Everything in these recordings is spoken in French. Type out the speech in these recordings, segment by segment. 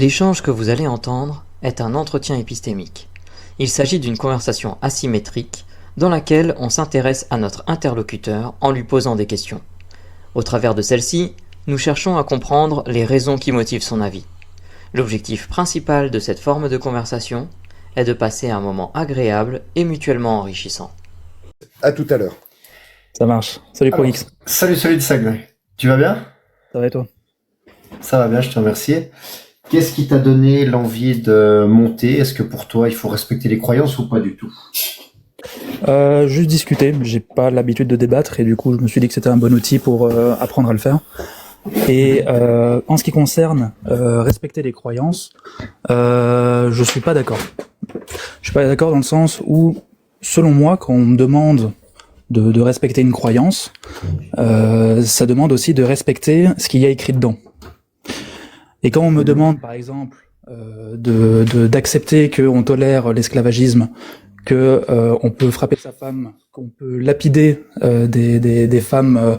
L'échange que vous allez entendre est un entretien épistémique. Il s'agit d'une conversation asymétrique dans laquelle on s'intéresse à notre interlocuteur en lui posant des questions. Au travers de celle-ci, nous cherchons à comprendre les raisons qui motivent son avis. L'objectif principal de cette forme de conversation est de passer un moment agréable et mutuellement enrichissant. À tout à l'heure. Ça marche. Salut ProX. Salut Tsag. Tu vas bien? Ça va et toi? Ça va bien, je te remercie. Qu'est-ce qui t'a donné l'envie de monter? Est-ce que pour toi, il faut respecter les croyances ou pas du tout? Juste discuter. J'ai pas l'habitude de débattre et du coup, je me suis dit que c'était un bon outil pour apprendre à le faire. Et en ce qui concerne respecter les croyances, je suis pas d'accord. Je suis pas d'accord dans le sens où, selon moi, quand on me demande de respecter une croyance, ça demande aussi de respecter ce qu'il y a écrit dedans. Et quand on me demande, par exemple, d'accepter qu'on tolère l'esclavagisme, que on peut frapper sa femme, qu'on peut lapider des femmes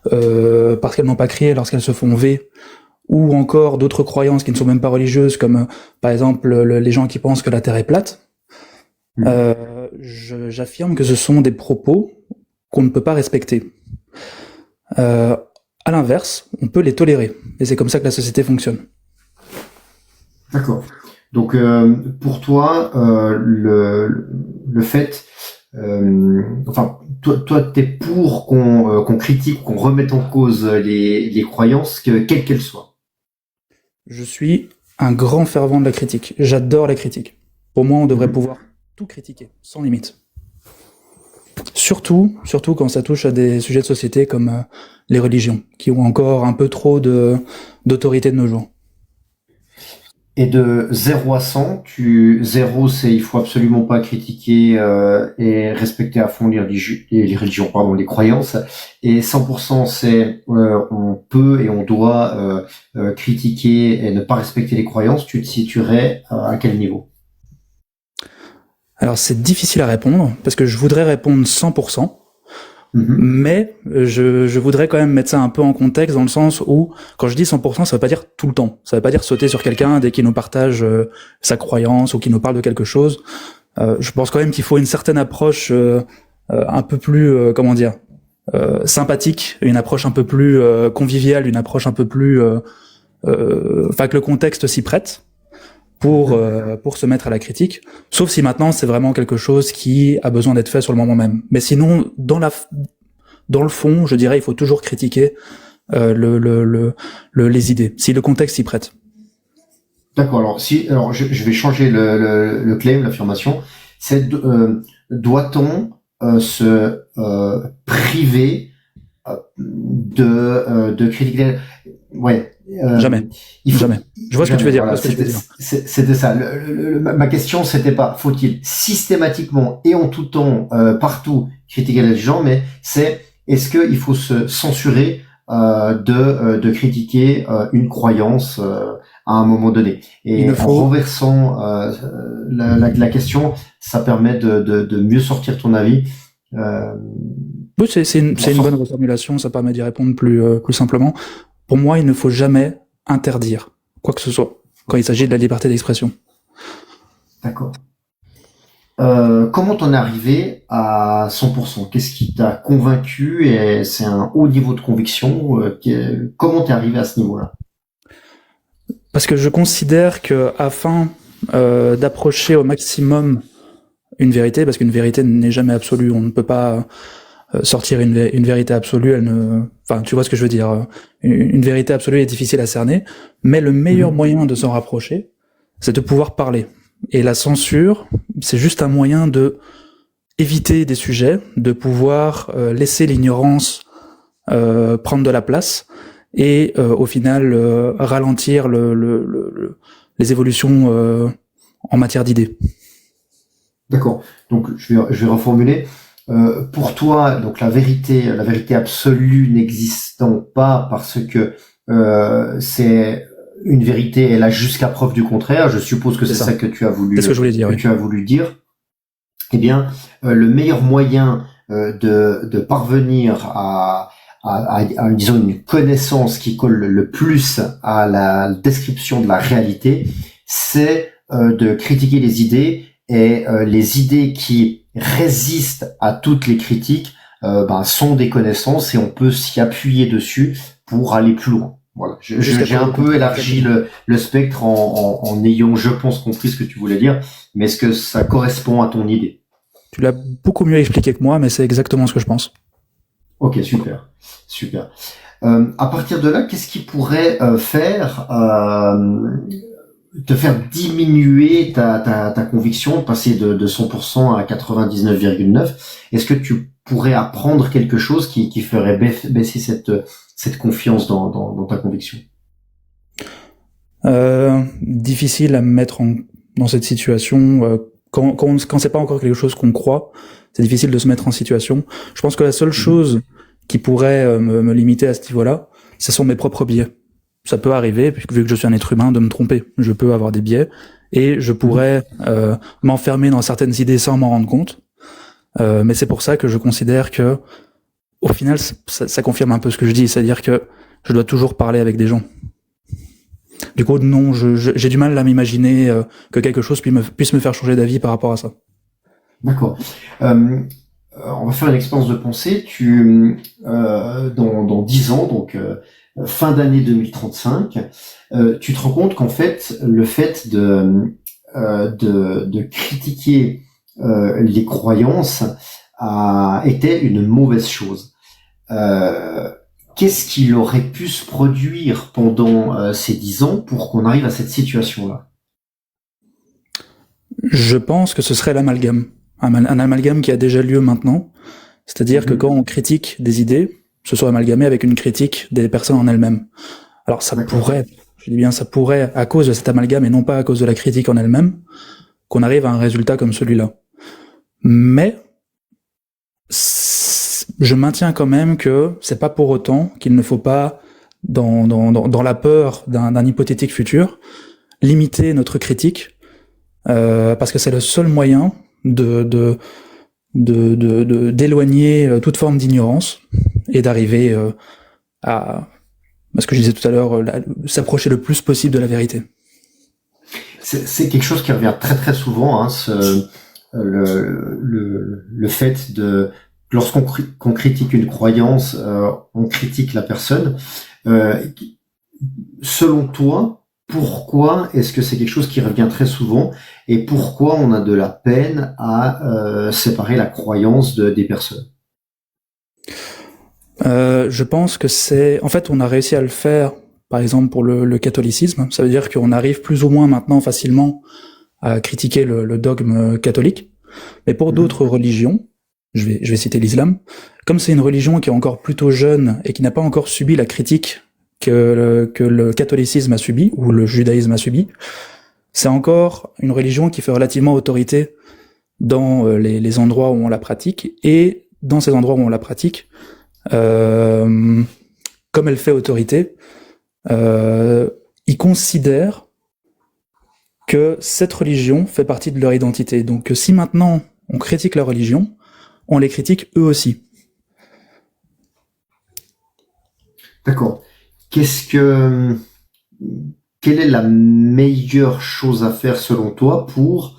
parce qu'elles n'ont pas crié lorsqu'elles se font V, ou encore d'autres croyances qui ne sont même pas religieuses, comme par exemple les gens qui pensent que la Terre est plate, j'affirme que ce sont des propos qu'on ne peut pas respecter. À l'inverse, on peut les tolérer, et c'est comme ça que la société fonctionne. D'accord. Donc, pour toi, le fait, toi, t'es pour qu'on critique, qu'on remette en cause les croyances, quelles qu'elles soient. Je suis un grand fervent de la critique. J'adore la critique. Pour moi, on devrait pouvoir tout critiquer, sans limite. Surtout quand ça touche à des sujets de société comme les religions, qui ont encore un peu trop d'autorité de nos jours. Et de 0 à 100, 0 c'est il faut absolument pas critiquer et respecter à fond les religions, pardon, les croyances. Et 100% c'est on peut et on doit critiquer et ne pas respecter les croyances. Tu te situerais à quel niveau? Alors c'est difficile à répondre, parce que je voudrais répondre 100%, mais je voudrais quand même mettre ça un peu en contexte, dans le sens où, quand je dis 100%, ça veut pas dire tout le temps. Ça veut pas dire sauter sur quelqu'un dès qu'il nous partage sa croyance ou qu'il nous parle de quelque chose. Je pense quand même qu'il faut une certaine approche un peu plus, sympathique, une approche un peu plus conviviale, une approche un peu plus... que le contexte s'y prête. Pour se mettre à la critique, sauf si maintenant c'est vraiment quelque chose qui a besoin d'être fait sur le moment même. Mais sinon, dans le fond, je dirais, il faut toujours critiquer les idées, si le contexte s'y prête. D'accord. Alors je vais changer le claim, l'affirmation. C'est doit-on se priver de critiquer? Ouais. Jamais. Jamais. Je vois ce que tu veux dire. Voilà, c'était ça. Ma question, c'était pas faut-il systématiquement et en tout temps, partout, critiquer les gens, mais c'est est-ce qu'il faut se censurer de critiquer une croyance à un moment donné. Et en renversant la question, ça permet de mieux sortir ton avis. Oui, c'est une bonne reformulation, ça permet d'y répondre plus simplement. Pour moi, il ne faut jamais interdire quoi que ce soit quand il s'agit de la liberté d'expression. D'accord. Comment t'en es arrivé à 100%? Qu'est-ce qui t'a convaincu? Et c'est un haut niveau de conviction. Comment t'es arrivé à ce niveau-là? Parce que je considère que afin d'approcher au maximum une vérité, parce qu'une vérité n'est jamais absolue, on ne peut pas sortir une vérité absolue, tu vois ce que je veux dire. Une vérité absolue est difficile à cerner, mais le meilleur moyen de s'en rapprocher, c'est de pouvoir parler. Et la censure, c'est juste un moyen de éviter des sujets, de pouvoir laisser l'ignorance prendre de la place et au final ralentir les évolutions en matière d'idées. D'accord. Donc je vais reformuler. Pour toi, donc la vérité absolue n'existant pas parce que c'est une vérité, elle a jusqu'à preuve du contraire. Je suppose que c'est ça que tu as voulu. C'est ce que je voulais dire. Tu as voulu dire. Eh bien, le meilleur moyen de parvenir à disons une connaissance qui colle le plus à la description de la réalité, c'est de critiquer les idées, et les idées qui résistent à toutes les critiques sont des connaissances, et on peut s'y appuyer dessus pour aller plus loin. Voilà, j'ai un peu élargi le spectre en ayant, je pense, compris ce que tu voulais dire, mais est-ce que ça correspond à ton idée? Tu l'as beaucoup mieux expliqué que moi, mais c'est exactement ce que je pense. Ok, super. À partir de là, qu'est-ce qui pourrait te faire diminuer ta conviction, passer de 100% à 99,9? Est-ce que tu pourrais apprendre quelque chose qui ferait baisser cette confiance dans ta conviction? Difficile à me mettre dans cette situation. Quand c'est pas encore quelque chose qu'on croit, c'est difficile de se mettre en situation. Je pense que la seule chose qui pourrait me limiter à ce niveau-là, ce sont mes propres biais. Ça peut arriver, vu que je suis un être humain, de me tromper. Je peux avoir des biais, et je pourrais m'enfermer dans certaines idées sans m'en rendre compte. Mais c'est pour ça que je considère que, au final, ça confirme un peu ce que je dis, c'est-à-dire que je dois toujours parler avec des gens. Du coup, non, j'ai du mal à m'imaginer que quelque chose puisse me faire changer d'avis par rapport à ça. D'accord. On va faire une expérience de pensée. Dans 10 ans, donc fin d'année 2035, tu te rends compte qu'en fait, le fait de critiquer les croyances était une mauvaise chose. Qu'est-ce qu'il aurait pu se produire pendant ces 10 ans pour qu'on arrive à cette situation-là? Je pense que ce serait l'amalgame. Un amalgame qui a déjà lieu maintenant. C'est-à-dire que quand on critique des idées, ce soit amalgamé avec une critique des personnes en elles-mêmes. Alors ça pourrait, je dis bien ça pourrait, à cause de cet amalgame et non pas à cause de la critique en elle-même, qu'on arrive à un résultat comme celui-là. Mais je maintiens quand même que c'est pas pour autant qu'il ne faut pas, dans la peur d'un hypothétique futur, limiter notre critique, parce que c'est le seul moyen d'éloigner toute forme d'ignorance et d'arriver à ce que je disais tout à l'heure, s'approcher le plus possible de la vérité. C'est quelque chose qui revient très très souvent, hein, le fait de, lorsqu'on critique une croyance, on critique la personne. Selon toi, pourquoi est-ce que c'est quelque chose qui revient très souvent, et pourquoi on a de la peine à séparer la croyance des personnes? Je pense que en fait, on a réussi à le faire, par exemple, pour le catholicisme. Ça veut dire qu'on arrive plus ou moins maintenant facilement à critiquer le dogme catholique. Mais pour d'autres religions, je vais citer l'islam, comme c'est une religion qui est encore plutôt jeune et qui n'a pas encore subi la critique que le catholicisme a subi, ou le judaïsme a subi, c'est encore une religion qui fait relativement autorité dans les endroits où on la pratique, et dans ces endroits où on la pratique, comme elle fait autorité, ils considèrent que cette religion fait partie de leur identité. Donc si maintenant on critique leur religion, on les critique eux aussi. D'accord. Quelle est la meilleure chose à faire selon toi pour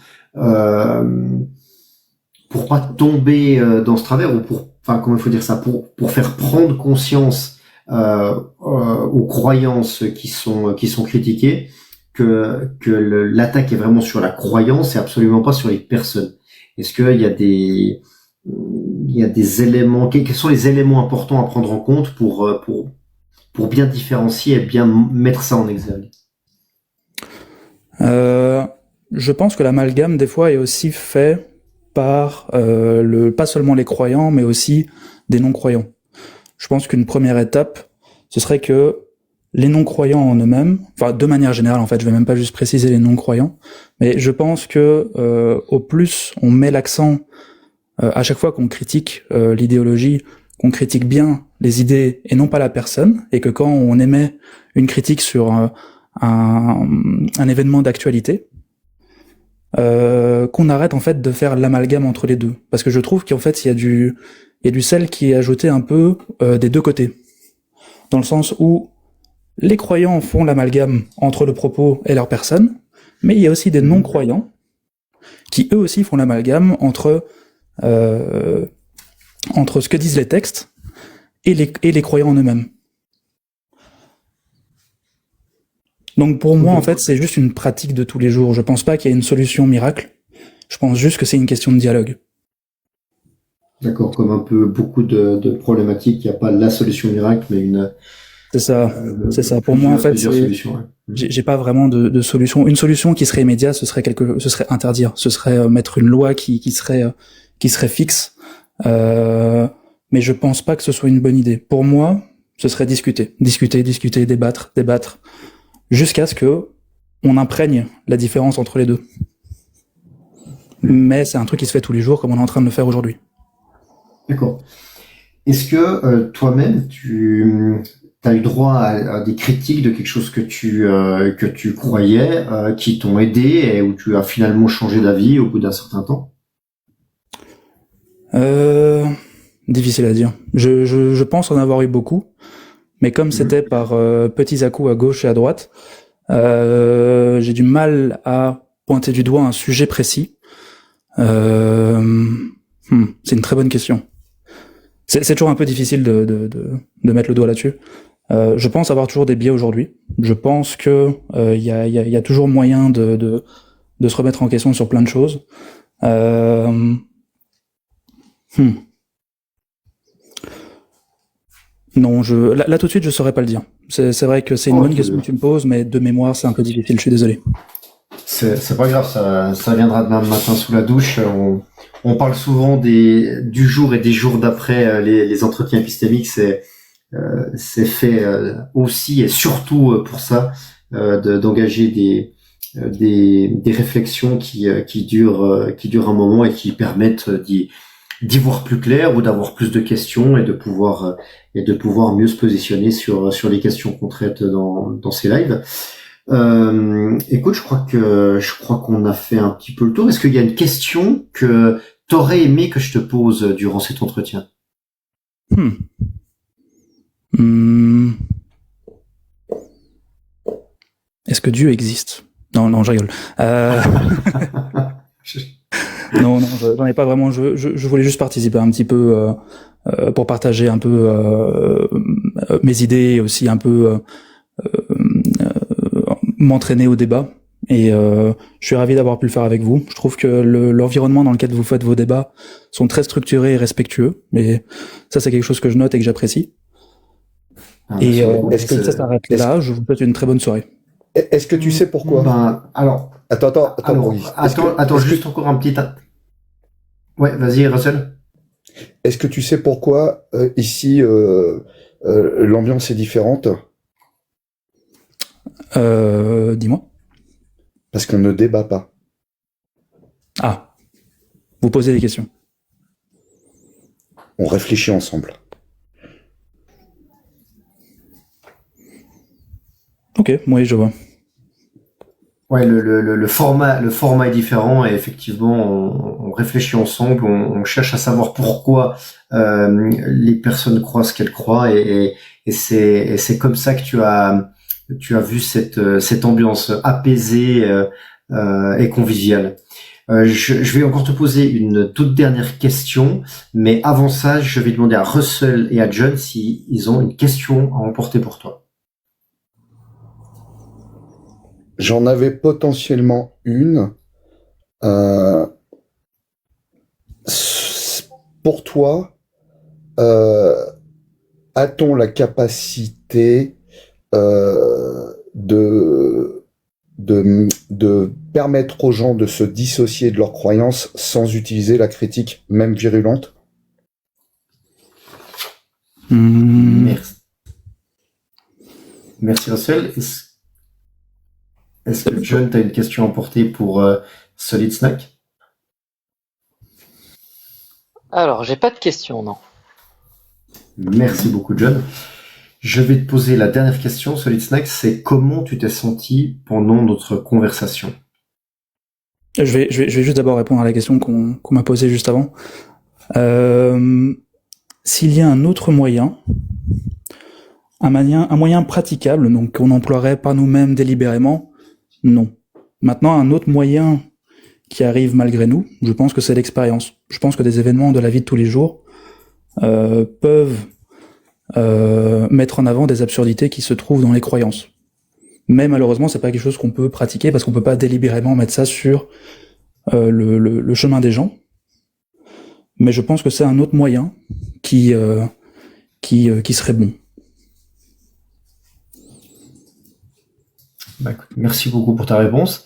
pas tomber dans ce travers, ou comment il faut dire ça, pour faire prendre conscience aux croyances qui sont critiquées, que l'attaque est vraiment sur la croyance et absolument pas sur les personnes? Est-ce qu'il y a des éléments, quels sont les éléments importants à prendre en compte pour bien différencier et bien mettre ça en exergue? Je pense que l'amalgame, des fois, est aussi fait par pas seulement les croyants, mais aussi des non-croyants. Je pense qu'une première étape, ce serait que les non-croyants en eux-mêmes, de manière générale, en fait, je vais même pas juste préciser les non-croyants, mais je pense que au plus on met l'accent à chaque fois qu'on critique l'idéologie, qu'on critique bien les idées et non pas la personne, et que quand on émet une critique sur un événement d'actualité, qu'on arrête en fait de faire l'amalgame entre les deux, parce que je trouve qu'en fait il il y a du sel qui est ajouté un peu des deux côtés. Dans le sens où les croyants font l'amalgame entre le propos et leur personne, mais il y a aussi des non-croyants qui eux aussi font l'amalgame entre ce que disent les textes et les croyants en eux-mêmes. Donc pour moi, en fait, c'est juste une pratique de tous les jours. Je pense pas qu'il y ait une solution miracle. Je pense juste que c'est une question de dialogue. D'accord, comme un peu beaucoup de problématiques, il n'y a pas la solution miracle, mais C'est ça. C'est ça. Pour moi, en fait, solutions, ouais. J'ai pas vraiment de solution. Une solution qui serait immédiate, ce serait interdire. Ce serait mettre une loi qui serait fixe. Mais je pense pas que ce soit une bonne idée. Pour moi, ce serait discuter, débattre, jusqu'à ce que on imprègne la différence entre les deux. Mais c'est un truc qui se fait tous les jours, comme on est en train de le faire aujourd'hui. D'accord. Est-ce que toi-même, tu as eu droit à des critiques de quelque chose que tu croyais, qui t'ont aidé et où tu as finalement changé d'avis au bout d'un certain temps? Difficile à dire. Je pense en avoir eu beaucoup, mais comme c'était par petits à-coups à gauche et à droite, j'ai du mal à pointer du doigt un sujet précis. C'est une très bonne question. C'est toujours un peu difficile de mettre le doigt là-dessus. Je pense avoir toujours des biais aujourd'hui. Je pense que il y a toujours moyen de se remettre en question sur plein de choses. Non, là tout de suite je saurais pas le dire. C'est vrai que c'est une bonne question que tu me poses, mais de mémoire c'est un peu difficile. Je suis désolé. C'est pas grave, ça viendra demain matin sous la douche. On parle souvent du jour et des jours d'après les entretiens épistémiques. C'est fait aussi et surtout pour ça, d'engager des réflexions qui durent un moment et qui permettent d'y voir plus clair ou d'avoir plus de questions et de pouvoir mieux se positionner sur les questions qu'on traite dans ces lives. Écoute, je crois qu'on a fait un petit peu le tour. Est-ce qu'il y a une question que t'aurais aimé que je te pose durant cet entretien? Est-ce que Dieu existe? Non, je rigole. Non, j'en ai pas vraiment. Je voulais juste participer un petit peu pour partager un peu mes idées et aussi un peu m'entraîner au débat. Et je suis ravi d'avoir pu le faire avec vous. Je trouve que l'environnement dans lequel vous faites vos débats sont très structurés et respectueux. Et ça, c'est quelque chose que je note et que j'apprécie. Et est-ce que ça s'arrête là? Je vous souhaite une très bonne soirée. Est-ce que tu sais pourquoi? Alors, attends, juste encore un petit. Ouais, vas-y, Russell. Est-ce que tu sais pourquoi ici l'ambiance est différente? Dis-moi. Parce qu'on ne débat pas. Ah, vous posez des questions. On réfléchit ensemble. Ok, oui, je vois. Ouais, le format est différent et effectivement, on réfléchit ensemble, on cherche à savoir pourquoi les personnes croient ce qu'elles croient et c'est comme ça que tu as vu cette ambiance apaisée et conviviale. Je vais encore te poser une toute dernière question, mais avant ça, je vais demander à Russell et à John si ils ont une question à emporter pour toi. J'en avais potentiellement une. Pour toi, a-t-on la capacité de permettre aux gens de se dissocier de leurs croyances sans utiliser la critique, même virulente? Merci Russell. Est-ce que John, tu as une question à emporter pour Solid Snack? Alors, j'ai pas de question, non. Merci beaucoup John. Je vais te poser la dernière question, Solid Snack, c'est comment tu t'es senti pendant notre conversation? Je vais juste d'abord répondre à la question qu'on m'a posée juste avant. s'il y a un autre moyen, un moyen praticable, donc qu'on n'emploierait pas nous-mêmes délibérément, non. Maintenant, un autre moyen qui arrive malgré nous, je pense que c'est l'expérience. Je pense que des événements de la vie de tous les jours peuvent mettre en avant des absurdités qui se trouvent dans les croyances. Mais malheureusement, c'est pas quelque chose qu'on peut pratiquer parce qu'on peut pas délibérément mettre ça sur le chemin des gens. Mais je pense que c'est un autre moyen qui serait bon. Bah, écoute, merci beaucoup pour ta réponse.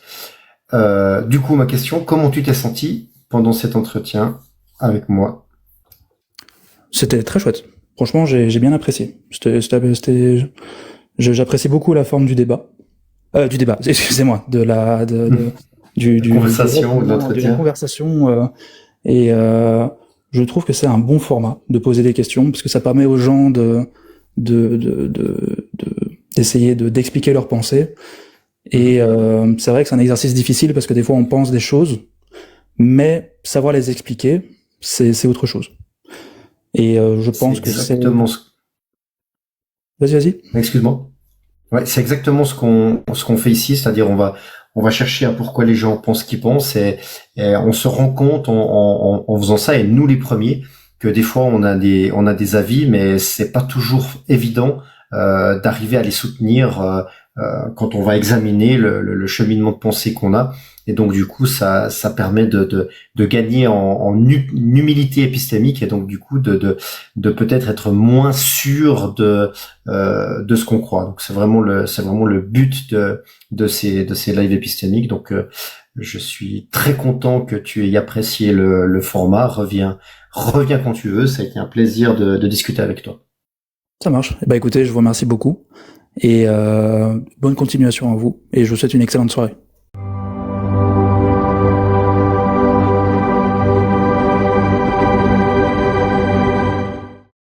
Du coup, ma question, comment tu t'es senti pendant cet entretien avec moi? C'était très chouette. Franchement, j'ai bien apprécié. J'apprécie beaucoup la forme du débat. Excusez-moi, du Conversation, de l'entretien. de la conversation. Je trouve que c'est un bon format de poser des questions parce que ça permet aux gens d'essayer d'expliquer leurs pensées. Et c'est vrai que c'est un exercice difficile parce que des fois on pense des choses, mais savoir les expliquer, c'est autre chose. Et je pense que c'est exactement Vas-y. Excuse-moi. Ouais, c'est exactement ce qu'on fait ici, c'est-à-dire on va chercher à pourquoi les gens pensent ce qu'ils pensent et on se rend compte en faisant ça, et nous les premiers, que des fois on a des avis, mais c'est pas toujours évident d'arriver à les soutenir quand on va examiner le cheminement de pensée qu'on a. Et donc du coup ça permet de gagner en humilité épistémique, et donc du coup de peut-être être moins sûr de ce qu'on croit. Donc c'est vraiment le but de ces lives épistémiques. Donc je suis très content que tu aies apprécié le format. Reviens quand tu veux, ça a été un plaisir de discuter avec toi. Ça marche. Bah écoutez, je vous remercie beaucoup et bonne continuation à vous et je vous souhaite une excellente soirée.